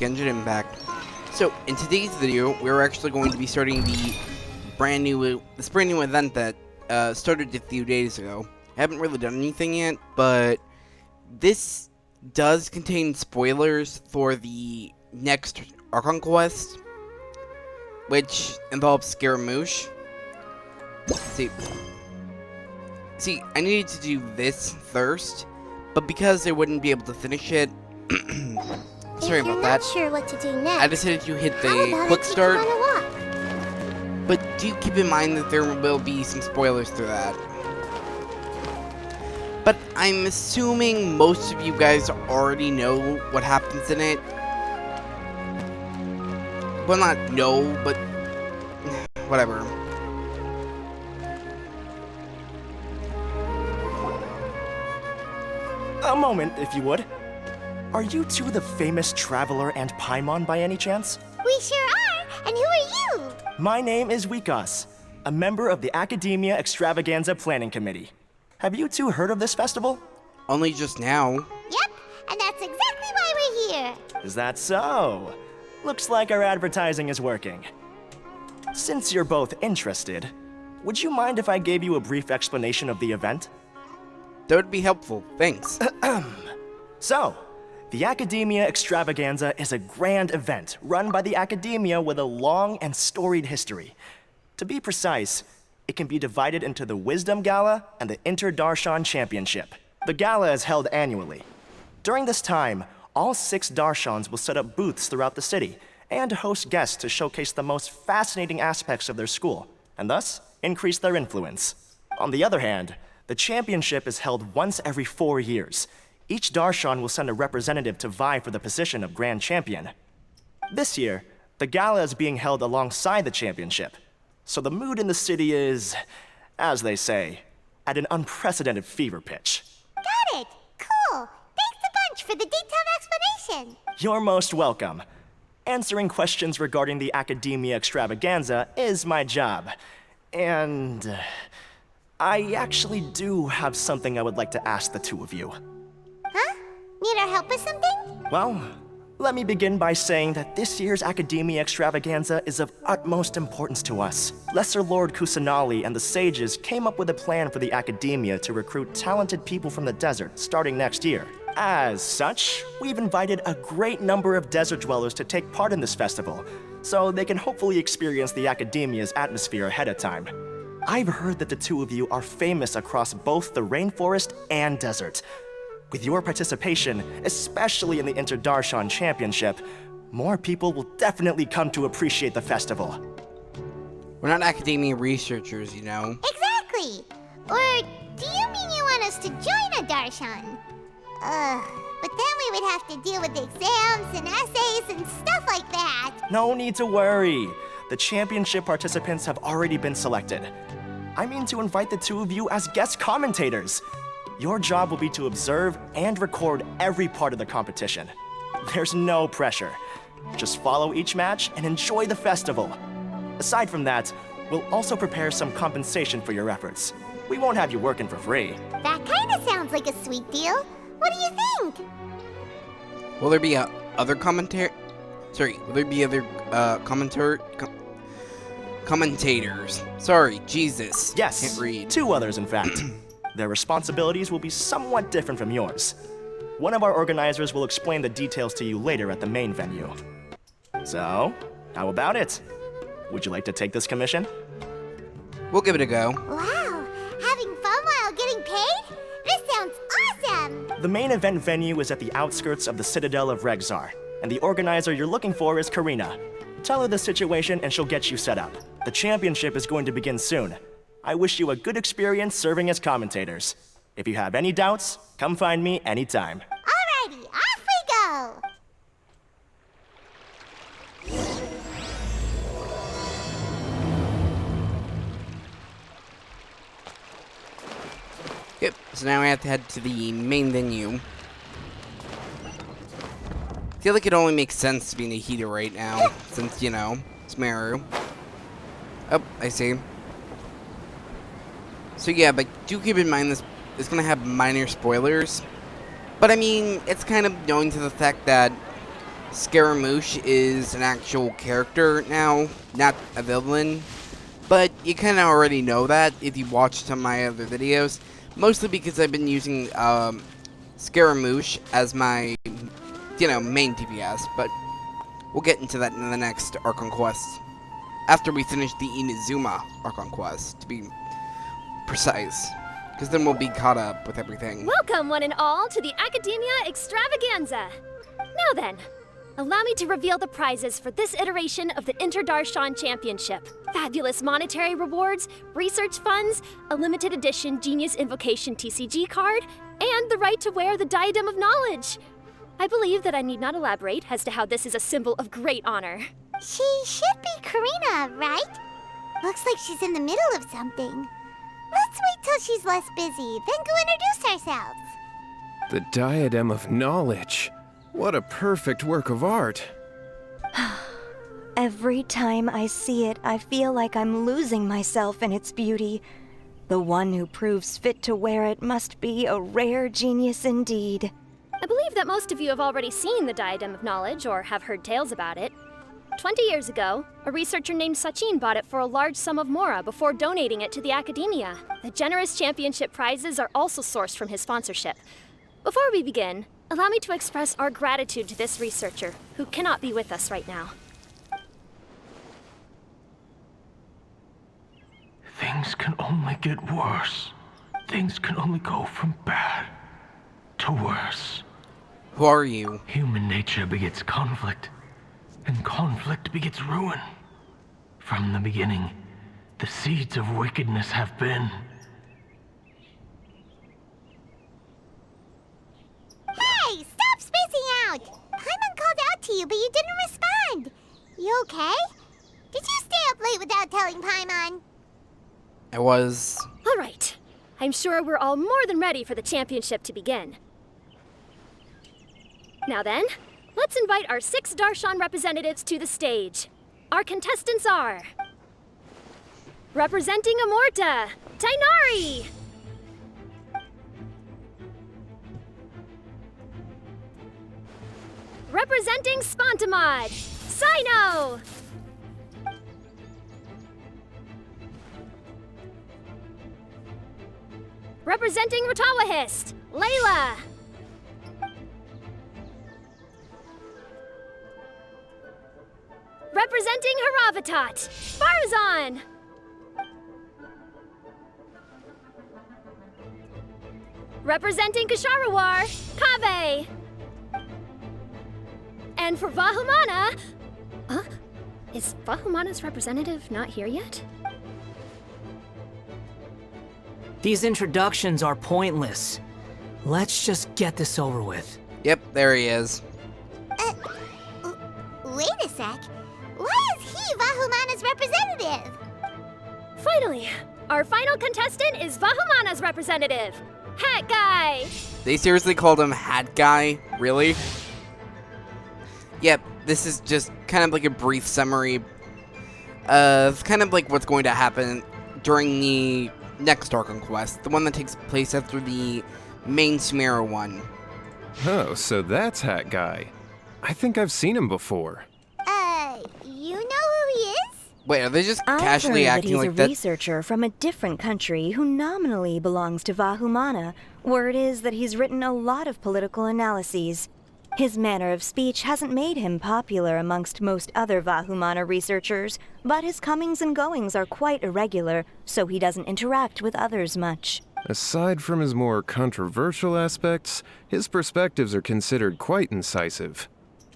Genshin Impact. So, in today's video, we're actually going to be starting this brand new event that started a few days ago. I haven't really done anything yet, but this does contain spoilers for the next Archon quest, which involves Scaramouche. See, I needed to do this first, but because I wouldn't be able to finish it, sorry about that. Sure what to do next, I decided to hit the quick start, but do keep in mind that there will be some spoilers through that. But I'm assuming most of you guys already know what happens in it. Well, not know, but whatever. A moment, if you would. Are you two the famous Traveler and Paimon by any chance? We sure are! And who are you? My name is Wikas, a member of the Akademiya Extravaganza Planning Committee. Have you two heard of this festival? Only just now. Yep, and that's exactly why we're here. Is that so? Looks like our advertising is working. Since you're both interested, would you mind if I gave you a brief explanation of the event? That would be helpful, thanks. So, the Akademiya Extravaganza is a grand event run by the Akademiya with a long and storied history. To be precise, it can be divided into the Wisdom Gala and the Inter-Darshan Championship. The gala is held annually. During this time, all 6 Darshans will set up booths throughout the city and host guests to showcase the most fascinating aspects of their school, and thus increase their influence. On the other hand, the championship is held once every 4 years. Each Darshan will send a representative to vie for the position of Grand Champion. This year, the gala is being held alongside the championship, so the mood in the city is, as they say, at an unprecedented fever pitch. Got it! Cool! Thanks a bunch for the detailed explanation! You're most welcome. Answering questions regarding the Akademiya Extravaganza is my job. And I actually do have something I would like to ask the two of you. Huh? Need our help with something? Well, let me begin by saying that this year's Akademiya Extravaganza is of utmost importance to us. Lesser Lord Kusanali and the sages came up with a plan for the Akademiya to recruit talented people from the desert starting next year. As such, we've invited a great number of desert dwellers to take part in this festival, so they can hopefully experience the Akademiya's atmosphere ahead of time. I've heard that the two of you are famous across both the rainforest and desert. With your participation, especially in the Inter-Darshan Championship, more people will definitely come to appreciate the festival. We're not academia researchers, you know. Exactly! Or do you mean you want us to join a Darshan? But then we would have to deal with exams and essays and stuff like that. No need to worry. The championship participants have already been selected. I mean to invite the two of you as guest commentators. Your job will be to observe and record every part of the competition. There's no pressure. Just follow each match and enjoy the festival. Aside from that, we'll also prepare some compensation for your efforts. We won't have you working for free. That kinda sounds like a sweet deal. What do you think? Will there be other commentators? Sorry, Jesus. Yes, Can't read. 2 others in fact. Their responsibilities will be somewhat different from yours. One of our organizers will explain the details to you later at the main venue. So, how about it? Would you like to take this commission? We'll give it a go. Wow! Having fun while getting paid? This sounds awesome! The main event venue is at the outskirts of the Citadel of Regzar, and the organizer you're looking for is Karina. Tell her the situation and she'll get you set up. The championship is going to begin soon. I wish you a good experience serving as commentators. If you have any doubts, come find me anytime. Alrighty, off we go! Yep, so now we have to head to the main venue. I feel like it only makes sense to be in a heater right now, since, you know, it's Meru. Oh, I see. So yeah, but do keep in mind this is going to have minor spoilers. But I mean, it's kind of knowing to the fact that Scaramouche is an actual character now, not a villain. But you kind of already know that if you watched some of my other videos. Mostly because I've been using Scaramouche as my, main DPS. But we'll get into that in the next Archon Quest. After we finish the Inazuma Archon Quest, to be precise. Because then we'll be caught up with everything. Welcome, one and all, to the Akademiya Extravaganza. Now then, allow me to reveal the prizes for this iteration of the Inter-Darshan Championship. Fabulous monetary rewards, research funds, a limited edition Genius Invocation TCG card, and the right to wear the Diadem of Knowledge. I believe that I need not elaborate as to how this is a symbol of great honor. She should be Karina, right? Looks like she's in the middle of something. Let's wait till she's less busy, then go introduce ourselves. The Diadem of Knowledge. What a perfect work of art. Every time I see it, I feel like I'm losing myself in its beauty. The one who proves fit to wear it must be a rare genius indeed. I believe that most of you have already seen the Diadem of Knowledge or have heard tales about it. 20 years ago, a researcher named Sachin bought it for a large sum of mora before donating it to the Akademiya. The generous championship prizes are also sourced from his sponsorship. Before we begin, allow me to express our gratitude to this researcher, who cannot be with us right now. Things can only get worse. Things can only go from bad to worse. Who are you? Human nature begets conflict, and conflict begets ruin. From the beginning, the seeds of wickedness have been. Hey, stop spacing out! Paimon called out to you, but you didn't respond. You okay? Did you stay up late without telling Paimon? I was... All right. I'm sure we're all more than ready for the championship to begin. Now then, let's invite our 6 Darshan representatives to the stage. Our contestants are... Representing Amorta, Tainari! Representing Spontamod, Sino! Representing Ratawahist, Layla! Representing Haravatat, Farazan! Representing Kasharawar, Kaveh! And for Vahumana... Is Vahumana's representative not here yet? These introductions are pointless. Let's just get this over with. Yep, there he is. Wait a sec. Why is he Vahumana's representative? Finally, our final contestant is Vahumana's representative, Hat Guy! They seriously called him Hat Guy? Really? Yep, this is just kind of like a brief summary of kind of like what's going to happen during the next Archon Quest, the one that takes place after the main Sumeru one. Oh, so that's Hat Guy. I think I've seen him before. You know who he is? Wait, are they just I've casually heard that acting he's like a that? researcher from a different country who nominally belongs to Vahumana. Word is that he's written a lot of political analyses. His manner of speech hasn't made him popular amongst most other Vahumana researchers, but his comings and goings are quite irregular, so he doesn't interact with others much. Aside from his more controversial aspects, his perspectives are considered quite incisive.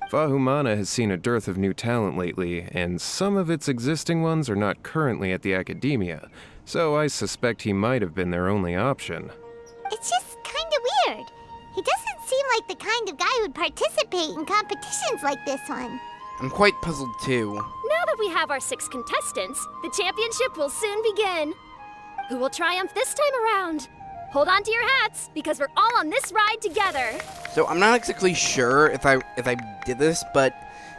Vahumana has seen a dearth of new talent lately, and some of its existing ones are not currently at the Akademiya, so I suspect he might have been their only option. It's just kinda weird. He doesn't seem like the kind of guy who'd participate in competitions like this one. I'm quite puzzled too. Now that we have our 6 contestants, the championship will soon begin. Who will triumph this time around? Hold on to your hats, because we're all on this ride together. So I'm not exactly sure if I did this, but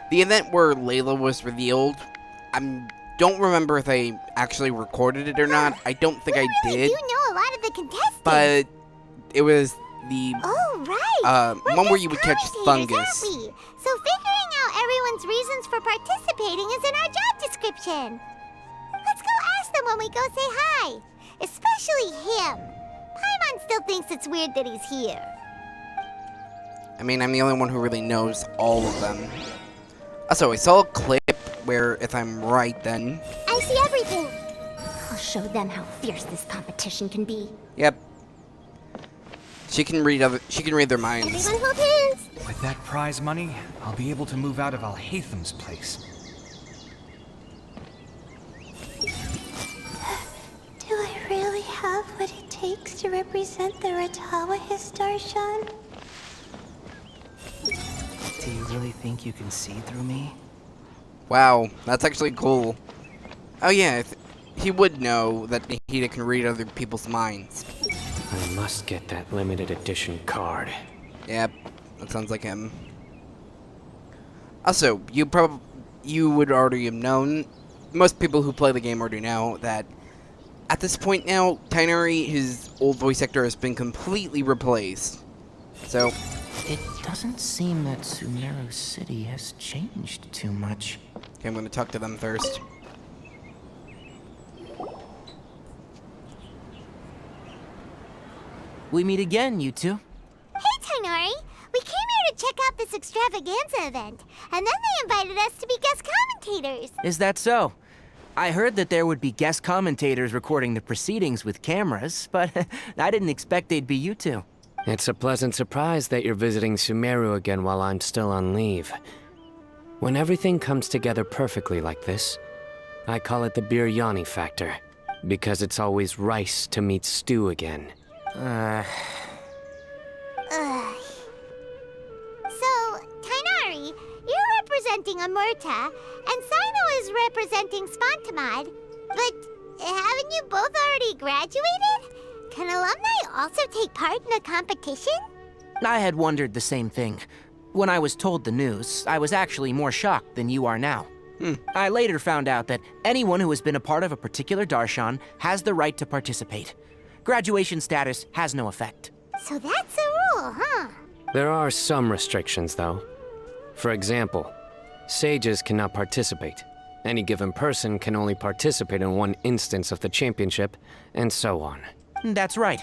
the event where Layla was revealed, I don't remember if I actually recorded it or not. I don't think I did. You know a lot of the contestants. But it was the Oh, right. We're one where just you would catch commentators, fungus. aren't we? So figuring Darshan's reasons for participating is in our job description. Let's go ask them when we go say hi. Especially him. Paimon still thinks it's weird that he's here. I mean, I'm the only one who really knows all of them. Also, I saw a clip where, if I'm right, then... I see everything. I'll show them how fierce this competition can be. Yep. She can read their minds. Everyone hold hands. With that prize money, I'll be able to move out of Alhatham's place. Do I really have what it takes to represent the Ratawa Darshan? Do you really think you can see through me? Wow, that's actually cool. Oh yeah, he would know that Nahida can read other people's minds. I must get that limited edition card. Yep, that sounds like him. Also, you would already have known, most people who play the game already know, that at this point now, Tainari, his old voice actor, has been completely replaced. So... It doesn't seem that Sumeru City has changed too much. Okay, I'm gonna talk to them first. We meet again, you two. Hey, Tainari. We came here to check out this extravaganza event, and then they invited us to be guest commentators. Is that so? I heard that there would be guest commentators recording the proceedings with cameras, but I didn't expect they'd be you two. It's a pleasant surprise that you're visiting Sumeru again while I'm still on leave. When everything comes together perfectly like this, I call it the biryani factor, because it's always rice to meet stew again. Ugh. So, Tainari, you're representing Amurta, and Sino is representing Spantamad, but haven't you both already graduated? Can alumni also take part in a competition? I had wondered the same thing. When I was told the news, I was actually more shocked than you are now. I later found out that anyone who has been a part of a particular Darshan has the right to participate. Graduation status has no effect. So that's a rule, huh? There are some restrictions, though. For example, sages cannot participate. Any given person can only participate in one instance of the championship, and so on. That's right.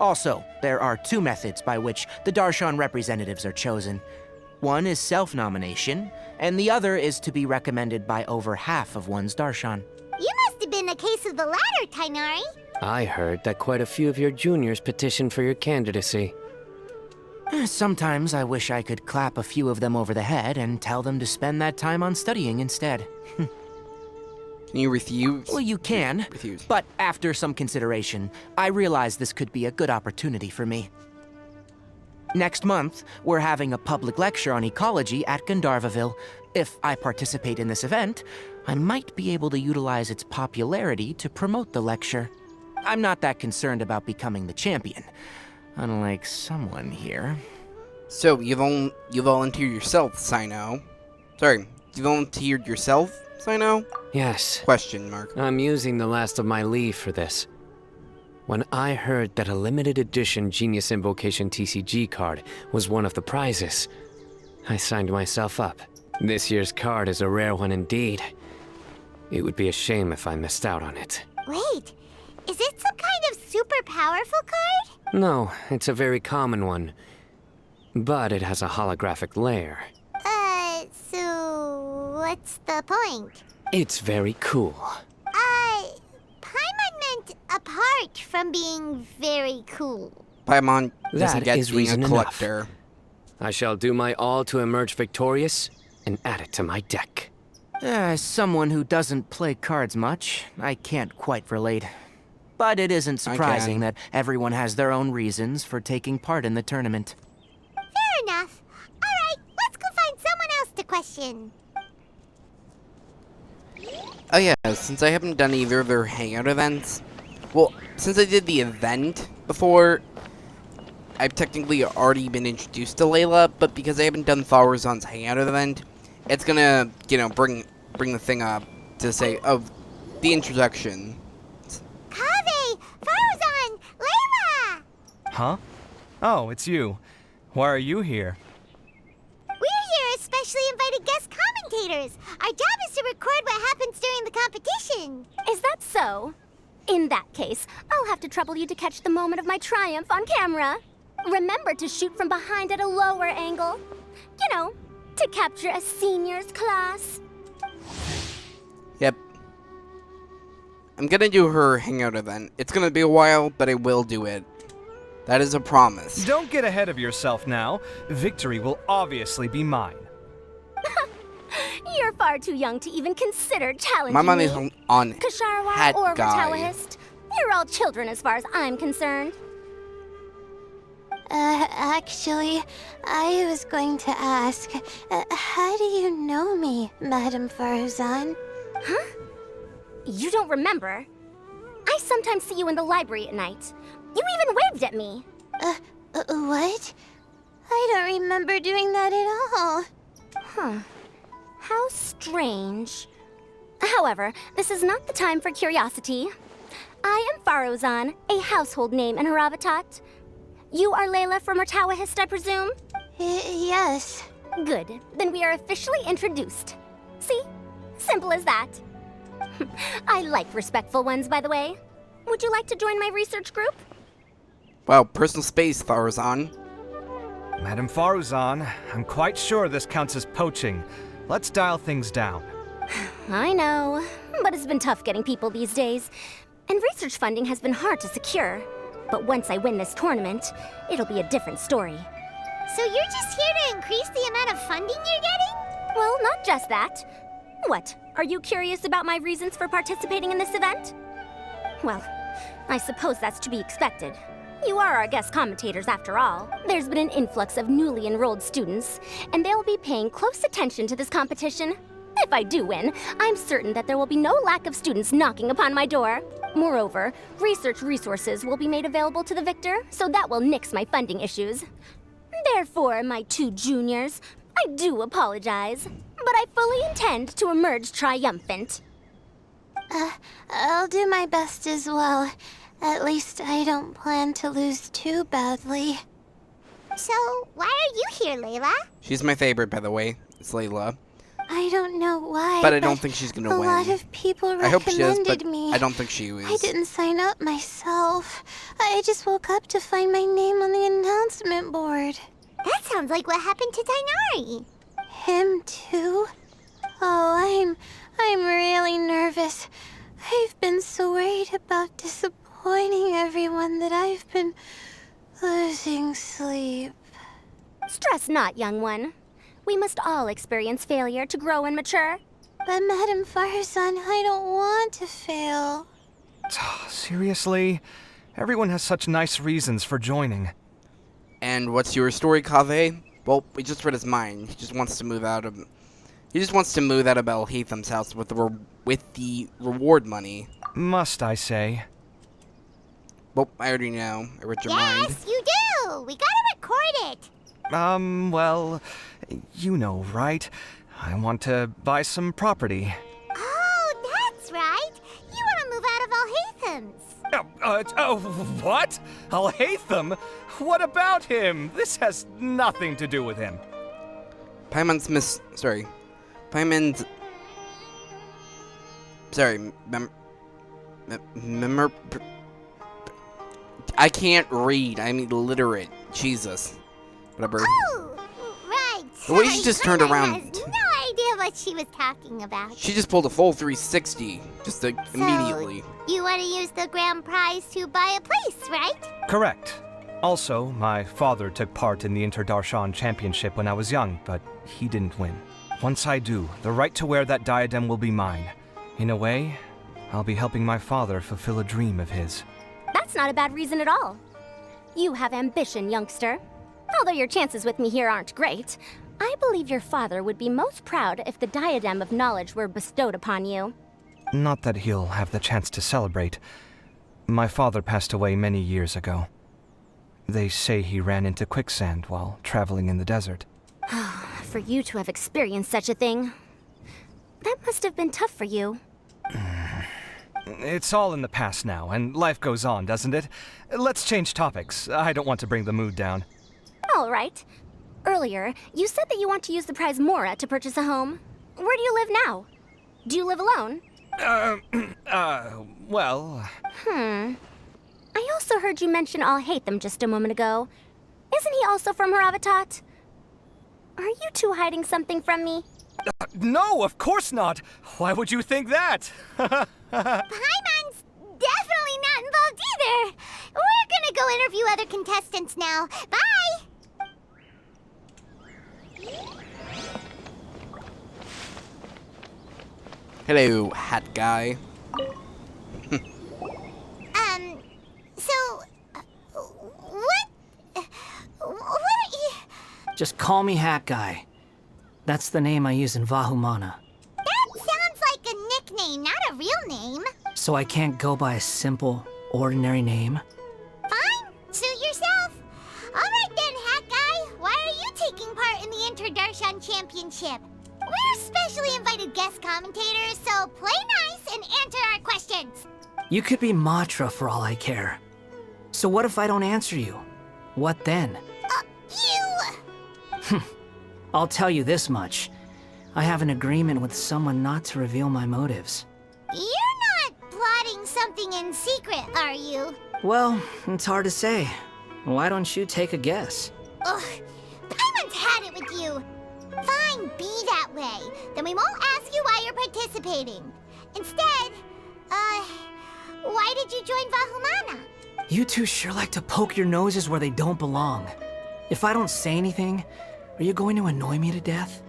Also, there are two methods by which the Darshan representatives are chosen. One is self-nomination, and the other is to be recommended by over half of one's Darshan. You must have been a case of the latter, Tainari. I heard that quite a few of your juniors petitioned for your candidacy. Sometimes I wish I could clap a few of them over the head and tell them to spend that time on studying instead. Can you refuse? Well, you can, Refuse. but after some consideration, I realized this could be a good opportunity for me. Next month, we're having a public lecture on ecology at Gandharvaville. If I participate in this event, I might be able to utilize its popularity to promote the lecture. I'm not that concerned about becoming the champion, unlike someone here. So, you volunteered yourself, Sino. Sorry, you volunteered yourself, Sino? Yes. Question mark. I'm using the last of my leave for this. When I heard that a limited edition Genius Invocation TCG card was one of the prizes, I signed myself up. This year's card is a rare one indeed. It would be a shame if I missed out on it. Wait, is it some kind of super powerful card? No, it's a very common one. But it has a holographic layer. So what's the point? It's very cool. Paimon meant apart from being very cool. Paimon doesn't That get is being reason a enough. collector. I shall do my all to emerge victorious and add it to my deck. As someone who doesn't play cards much, I can't quite relate. But it isn't surprising that everyone has their own reasons for taking part in the tournament. Fair enough. Alright, let's go find someone else to question. Oh yeah, since I haven't done either of their hangout events, well, since I did the event before, I've technically already been introduced to Layla, but because I haven't done Farazan's hangout event, it's gonna, bring the thing up to say, oh, the introduction. Kaveh! Farazan! Layla! Huh? Oh, it's you. Why are you here? We're here as specially invited guest commentators. Our job is to record what happens during the competition. Is that so? In that case, I'll have to trouble you to catch the moment of my triumph on camera. Remember to shoot from behind at a lower angle. You know, to capture a seniors class. Yep. I'm gonna do her hangout event. It's gonna be a while, but I will do it. That is a promise. Don't get ahead of yourself now. Victory will obviously be mine. You're far too young to even consider challenging My money's me. on Kasharwa Hat or Guy. Vitawahist. You're all children as far as I'm concerned. Actually, I was going to ask, how do you know me, Madame Farzan? Huh? You don't remember? I sometimes see you in the library at night. You even waved at me. What? I don't remember doing that at all. Huh. How strange. However, this is not the time for curiosity. I am Farozan, a household name in Haravatat. You are Layla from Murtawahist, I presume? Yes. Good. Then we are officially introduced. See? Simple as that. I like respectful ones, by the way. Would you like to join my research group? Wow, personal space, Tharzan. Madame Faruzan, I'm quite sure this counts as poaching. Let's dial things down. I know, but it's been tough getting people these days. And research funding has been hard to secure. But once I win this tournament, it'll be a different story. So you're just here to increase the amount of funding you're getting? Well, not just that. What, are you curious about my reasons for participating in this event? Well, I suppose that's to be expected. You are our guest commentators after all. There's been an influx of newly enrolled students, and they'll be paying close attention to this competition. If I do win, I'm certain that there will be no lack of students knocking upon my door. Moreover, research resources will be made available to the victor, so that will nix my funding issues. Therefore, my two juniors, I do apologize, but I fully intend to emerge triumphant. I'll do my best as well. At least I don't plan to lose too badly. So, why are you here, Layla? She's my favorite, by the way. It's Layla. I don't know why, But I don't think she's gonna win. A lot of people I hope she does, recommended but me. I don't think she is. I didn't sign up myself. I just woke up to find my name on the announcement board. That sounds like what happened to Dainari. Him too? Oh, I'm really nervous. I've been so worried about disappointing everyone that I've been losing sleep. Stress not, young one. We must all experience failure to grow and mature. But Madame Farzan, I don't want to fail. Seriously? Everyone has such nice reasons for joining. And what's your story, Kaveh? Well, we just read his mind. He just wants to move out of El Haytham's house with the reward money. Must I say? Well, I already know. I read your mind. Yes, you do! We gotta record it! Well, you know, right? I want to buy some property. Oh, that's right! You wanna move out of Al-Haytham's. What? Al-Haytham? What about him? This has nothing to do with him. I can't read. I'm illiterate. Jesus. Whatever. Oh, right. The way she just turned Paimon around. has no idea what she was talking about. She just pulled a full 360. Just So, immediately. You want to use the grand prize to buy a place, right? Correct. Also, my father took part in the Interdarshan Championship when I was young, but he didn't win. Once I do, the right to wear that diadem will be mine. In a way, I'll be helping my father fulfill a dream of his. That's not a bad reason at all. You have ambition, youngster. Although your chances with me here aren't great, I believe your father would be most proud if the diadem of knowledge were bestowed upon you. Not that he'll have the chance to celebrate. My father passed away many years ago. They say he ran into quicksand while traveling in the desert. For you to have experienced such a thing, that must have been tough for you. It's all in the past now, and life goes on, doesn't it? Let's change topics. I don't want to bring the mood down. All right. earlier, you said that you want to use the prize Mora to purchase a home. Where do you live now? Do you live alone? Well... I also heard you mention I'll hate them just a moment ago. Isn't he also from Haravatat? Are you two hiding something from me? No, of course not! Why would you think that? Paimon's definitely not involved either. We're gonna go interview other contestants now. Bye! Hello, hat guy. What are you... Just call me Hat Guy. That's the name I use in Vahumana. That sounds like a nickname, not a real name. So I can't go by a simple, ordinary name? Fine, suit yourself. Alright then, Hat Guy. Why are you taking part in the Interdarshan Championship? We're specially invited guest commentators, so play nice and answer our questions. You could be Matra for all I care. So what if I don't answer you? What then? You... I'll tell you this much. I have an agreement with someone not to reveal my motives. You're not plotting something in secret, are you? Well, it's hard to say. Why don't you take a guess? Ugh, Paimon's had it with you. Fine, be that way. Then we won't ask you why you're participating. Instead, why did you join Vahumana? You two sure like to poke your noses where they don't belong. If I don't say anything, are you going to annoy me to death?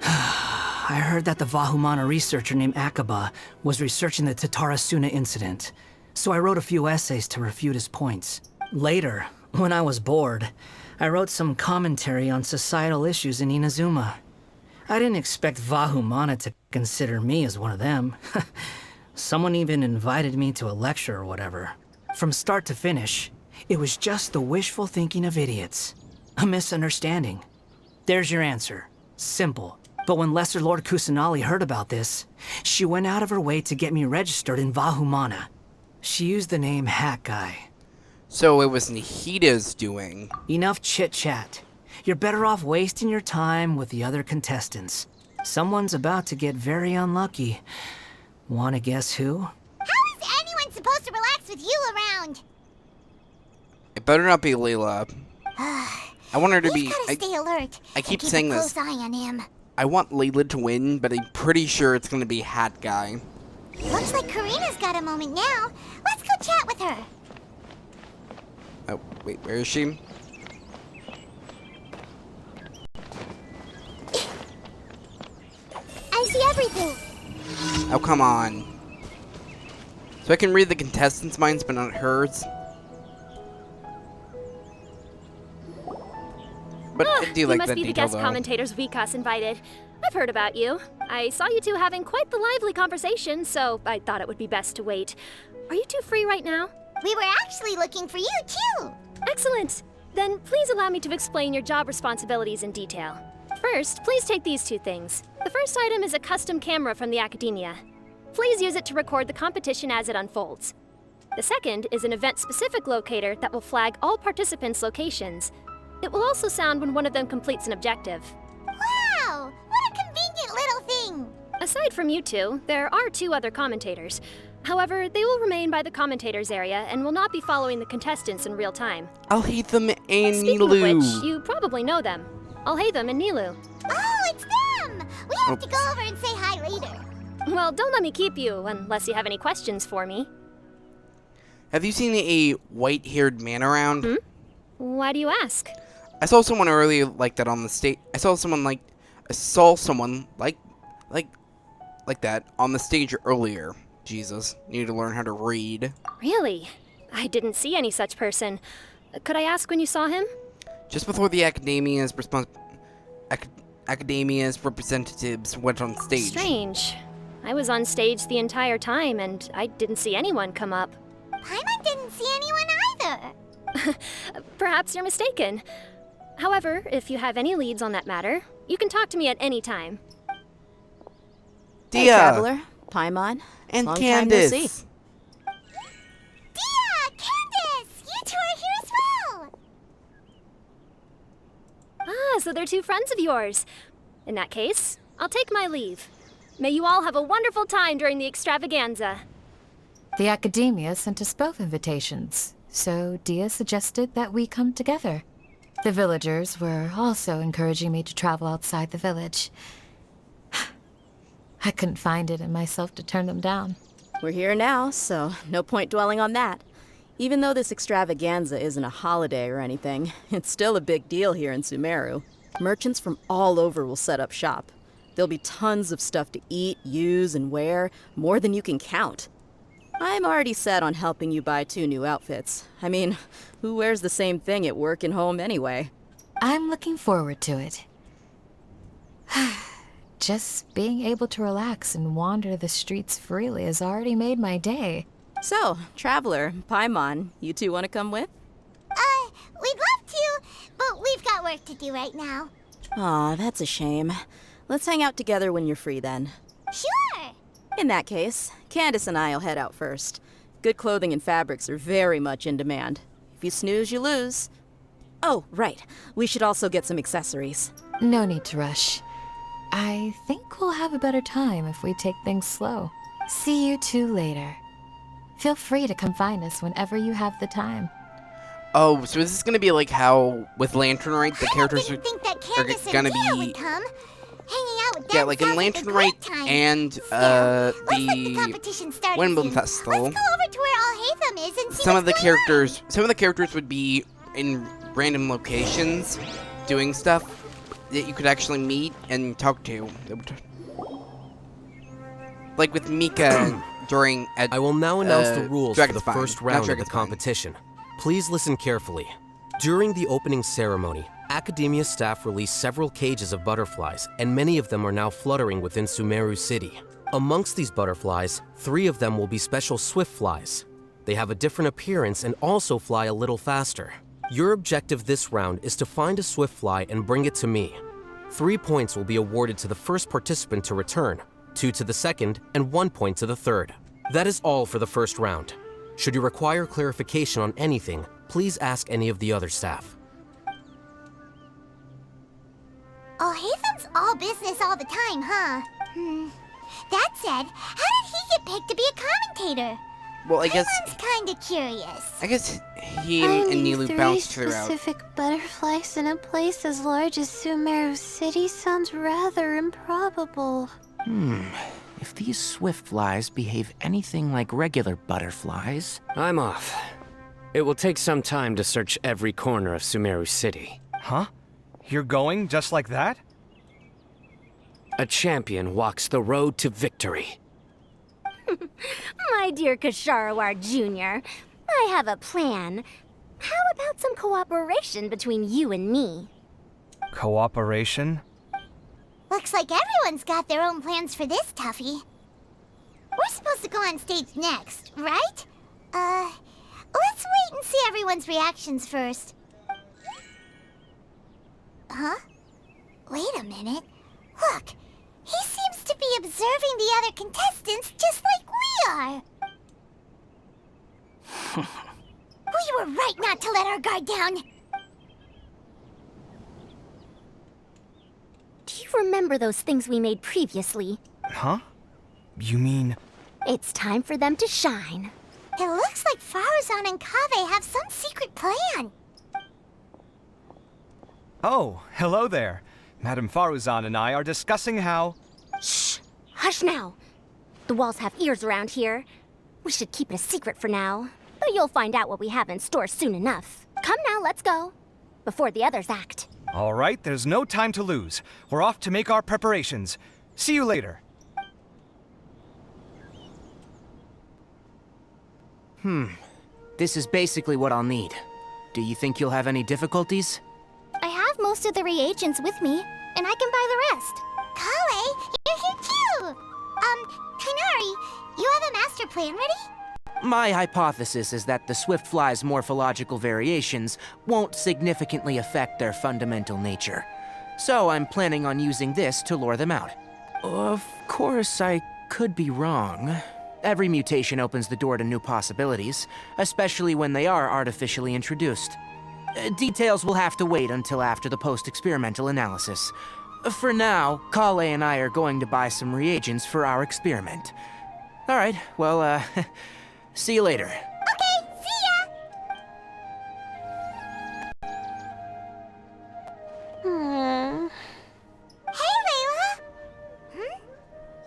I heard that the Vahumana researcher named Akaba was researching the Tatarasuna incident, so I wrote a few essays to refute his points. Later, when I was bored, I wrote some commentary on societal issues in Inazuma. I didn't expect Vahumana to consider me as one of them. Someone even invited me to a lecture or whatever. From start to finish, it was just the wishful thinking of idiots. A misunderstanding. There's your answer. Simple. But when Lesser Lord Kusanali heard about this, she went out of her way to get me registered in Vahumana. She used the name Hat Guy. So it was Nahida's doing. Enough chit-chat. You're better off wasting your time with the other contestants. Someone's about to get very unlucky. Wanna guess who? How is anyone supposed to relax with you around? It better not be Layla. I want her to be. Gotta stay alert. I keep and saying keep a this. close eye on him. I want Layla to win, but I'm pretty sure it's gonna be Hat Guy. Looks like Karina's got a moment now. Let's go chat with her. Oh, wait, where is she? I see everything. Oh, come on. So I can read the contestants' minds, but not hers. But I do like you must that be the detail, guest though. commentators Vikas invited. I've heard about you. I saw you two having quite the lively conversation, so I thought it would be best to wait. Are you two free right now? We were actually looking for you, too. Excellent. Then please allow me to explain your job responsibilities in detail. First, please take these two things. The first item is a custom camera from the Akademiya. Please use it to record the competition as it unfolds. The second is an event-specific locator that will flag all participants' locations. It will also sound when one of them completes an objective. Wow! What a convenient little thing! Aside from you two, there are two other commentators. However, they will remain by the commentators area and will not be following the contestants in real time. I'll hate them and Speaking of Nilu. which, you probably know them. I'll hate them and Nilu. Oh, it's them! We have to go over and say hi later. Well, don't let me keep you unless you have any questions for me. Have you seen a white-haired man around? Why do you ask? I saw someone earlier like that on the stage. I saw someone like that on the stage earlier. Jesus, need to learn how to read. Really? I didn't see any such person. Could I ask when you saw him? Just before the Academia's representatives went on stage. Strange. I was on stage the entire time and I didn't see anyone come up. Paimon didn't see anyone either. Perhaps you're mistaken. However, if you have any leads on that matter, you can talk to me at any time. Dia! Hey, Traveler, Paimon, And long Candace! time no see. Dia! Candace! You two are here as well! so they're two friends of yours. In that case, I'll take my leave. May you all have a wonderful time during the extravaganza. The Academia sent us both invitations, so Dia suggested that we come together. The villagers were also encouraging me to travel outside the village. I couldn't find it in myself to turn them down. We're here now, so no point dwelling on that. Even though this extravaganza isn't a holiday or anything, it's still a big deal here in Sumeru. Merchants from all over will set up shop. There'll be tons of stuff to eat, use, and wear, more than you can count. I'm already set on helping you buy 2 new outfits. I mean, who wears the same thing at work and home anyway? I'm looking forward to it. Just being able to relax and wander the streets freely has already made my day. So, Traveler, Paimon, you two want to come with? We'd love to, but we've got work to do right now. Aw, that's a shame. Let's hang out together when you're free then. Sure! In that case, Candace and I'll head out first. Good clothing and fabrics are very much in demand. If you snooze, you lose. Oh, right. We should also get some accessories. No need to rush. I think we'll have a better time if we take things slow. See you two later. Feel free to come find us whenever you have the time. Oh, so is this gonna be like how with Lantern Rite the characters are gonna be Come. Hanging out with yeah, them like in sounds Lantern a Rite great time. and Let's let the the competition start Windbloom soon. Festival. Let's go over to where All Hatham is and see Some of the what's going characters would be in random locations doing stuff that you could actually meet and talk to. Like with Mika during I will now announce the rules for the Dragonspine, first not round of the Dragonspine. competition. Please listen carefully. During the opening ceremony, Academia staff released several cages of butterflies, and many of them are now fluttering within Sumeru City. Amongst these butterflies, 3 of them will be special swift flies. They have a different appearance and also fly a little faster. Your objective this round is to find a swift fly and bring it to me. 3 points will be awarded to the first participant to return, 2 to the second, and 1 point to the third. That is all for the first round. Should you require clarification on anything, please ask any of the other staff. All Hatham's all business all the time, huh? That said, how did he get picked to be a commentator? Well, I guess Paimon's kinda curious. I guess he and Nilu bounced throughout. Specific butterflies in a place as large as Sumeru City sounds rather improbable. If these swift flies behave anything like regular butterflies... I'm off. It will take some time to search every corner of Sumeru City. Huh? You're going just like that? A champion walks the road to victory. My dear Kasharawar Jr., I have a plan. How about some cooperation between you and me? Cooperation? Looks like everyone's got their own plans for this, Tuffy. We're supposed to go on stage next, right? Let's wait and see everyone's reactions first. Huh? Wait a minute. Look, he seems to be observing the other contestants just like we are. We were right not to let our guard down. Do you remember those things we made previously? Huh? You mean... It's time for them to shine. It looks like Faruzan and Kaveh have some secret plan. Oh, hello there. Madame Faruzan and I are discussing how... Shh! Hush now! The walls have ears around here. We should keep it a secret for now. But you'll find out what we have in store soon enough. Come now, let's go. Before the others act. All right, there's no time to lose. We're off to make our preparations. See you later. This is basically what I'll need. Do you think you'll have any difficulties? I have most of the reagents with me, and I can buy the rest. Kale, you're here too! Kainari, you have a master plan ready? My hypothesis is that the swift fly's morphological variations won't significantly affect their fundamental nature. So I'm planning on using this to lure them out. Of course, I could be wrong. Every mutation opens the door to new possibilities, especially when they are artificially introduced. Details will have to wait until after the post-experimental analysis. For now, Kale and I are going to buy some reagents for our experiment. Alright, well, see you later. Okay, see ya! Hey, Layla!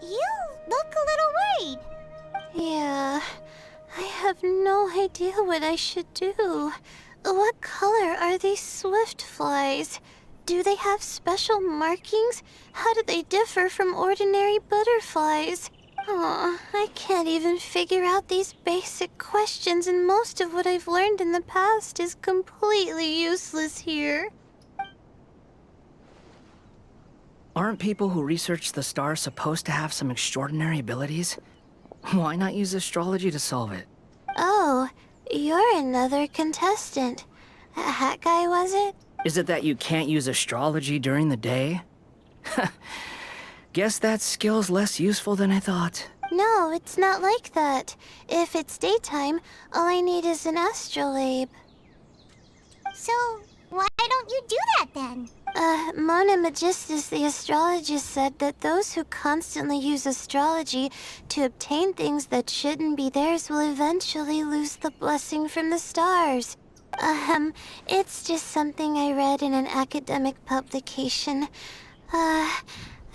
You look a little worried. Yeah, I have no idea what I should do. What color are these swift flies? Do they have special markings? How do they differ from ordinary butterflies? Oh, I can't even figure out these basic questions, and most of what I've learned in the past is completely useless here. Aren't people who research the stars supposed to have some extraordinary abilities? Why not use astrology to solve it? Oh, you're another contestant. Hat guy, was it? Is it that you can't use astrology during the day? Guess that skill's less useful than I thought. No, it's not like that. If it's daytime, all I need is an astrolabe. So, why don't you do that then? Mona Magistus, the astrologist, said that those who constantly use astrology to obtain things that shouldn't be theirs will eventually lose the blessing from the stars. It's just something I read in an academic publication. I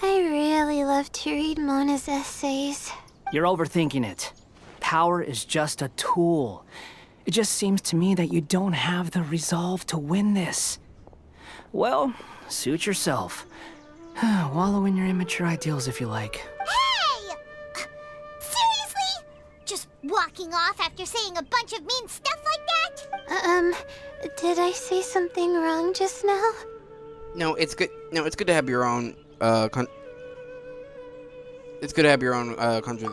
really love to read Mona's essays. You're overthinking it. Power is just a tool. It just seems to me that you don't have the resolve to win this. Well, suit yourself. Wallow in your immature ideals if you like. Hey! Seriously? Just walking off after saying a bunch of mean stuff like that? Did I say something wrong just now? No, it's good. No, it's good to have your own it's good to have your own country.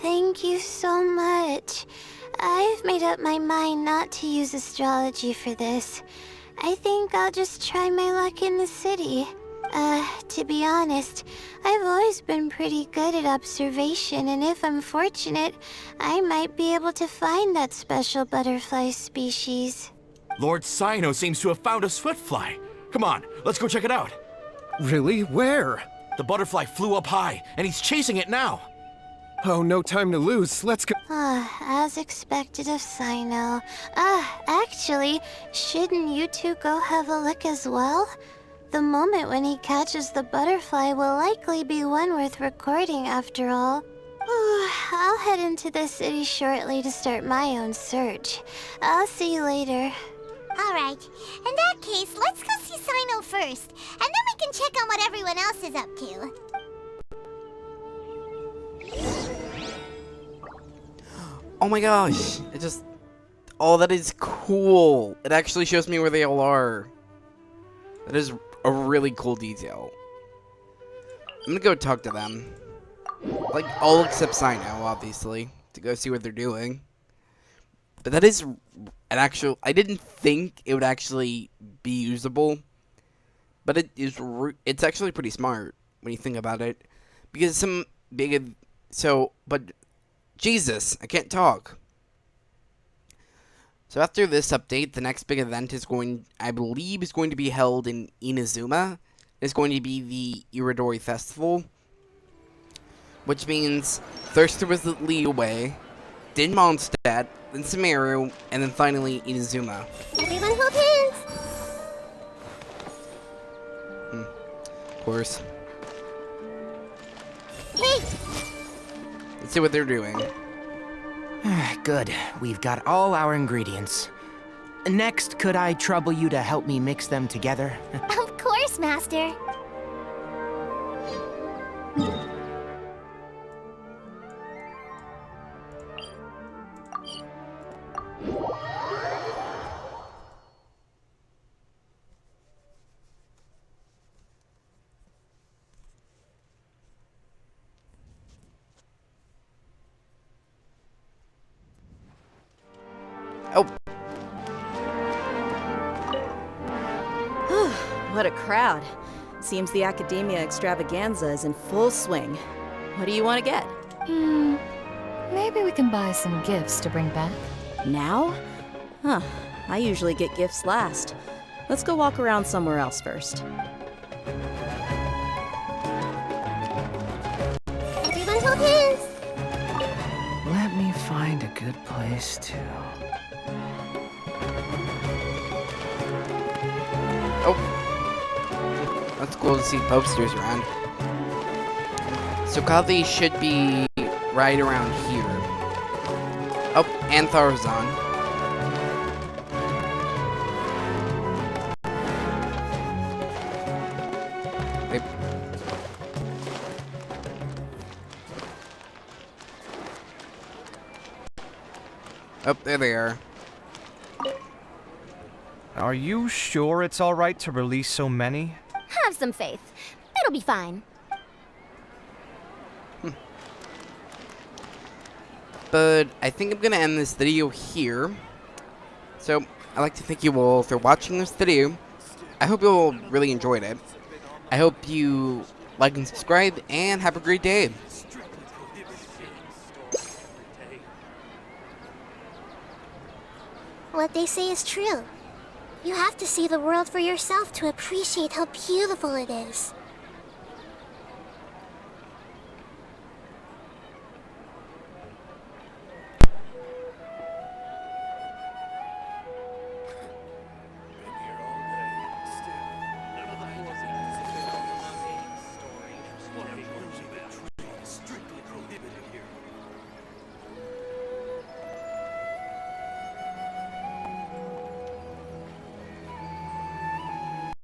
Thank you so much. I've made up my mind not to use astrology for this. I think I'll just try my luck in the city. To be honest, I've always been pretty good at observation, and if I'm fortunate, I might be able to find that special butterfly species. Lord Sino seems to have found a swiftfly. Come on, let's go check it out. Really? Where? The butterfly flew up high, and he's chasing it now. Oh, no time to lose. Let's go. As expected of Sino. Actually, shouldn't you two go have a look as well? The moment when he catches the butterfly will likely be one worth recording after all. I'll head into the city shortly to start my own search. I'll see you later. Alright, in that case, let's go see Sino first, and then we can check on what everyone else is up to. Oh my gosh, it just... Oh, that is cool. It actually shows me where they all are. That is a really cool detail. I'm gonna go talk to them. Like, all except Sino, obviously, to go see what they're doing. But that is an actual... I didn't think it would actually be usable. But it is... It's actually pretty smart when you think about it. Because some big... So, but... Jesus, I can't talk. So after this update, the next big event is going... I believe is going to be held in Inazuma. It's going to be the Iridori Festival. Which means Thirster was the lead away. Then Mondstadt, then Sumeru, and then finally Inazuma. Everyone hold hands! Of course. Hey! Let's see what they're doing. Good. We've got all our ingredients. Next, could I trouble you to help me mix them together? Of course, Master. Oh. What a crowd. Seems the Academia extravaganza is in full swing. What do you want to get? Maybe we can buy some gifts to bring back. Now? Huh. I usually get gifts last. Let's go walk around somewhere else first. Everyone hold hands. Let me find a good place to... Oh. That's cool to see posters around. So Kathy should be right around here. Oh, and Tharzan. Oh, there they are. Are you sure it's alright to release so many? Have some faith. It'll be fine. But I think I'm gonna end this video here. So I'd like to thank you all for watching this video. I hope you all really enjoyed it. I hope you like and subscribe, and have a great day. What they say is true. You have to see the world for yourself to appreciate how beautiful it is.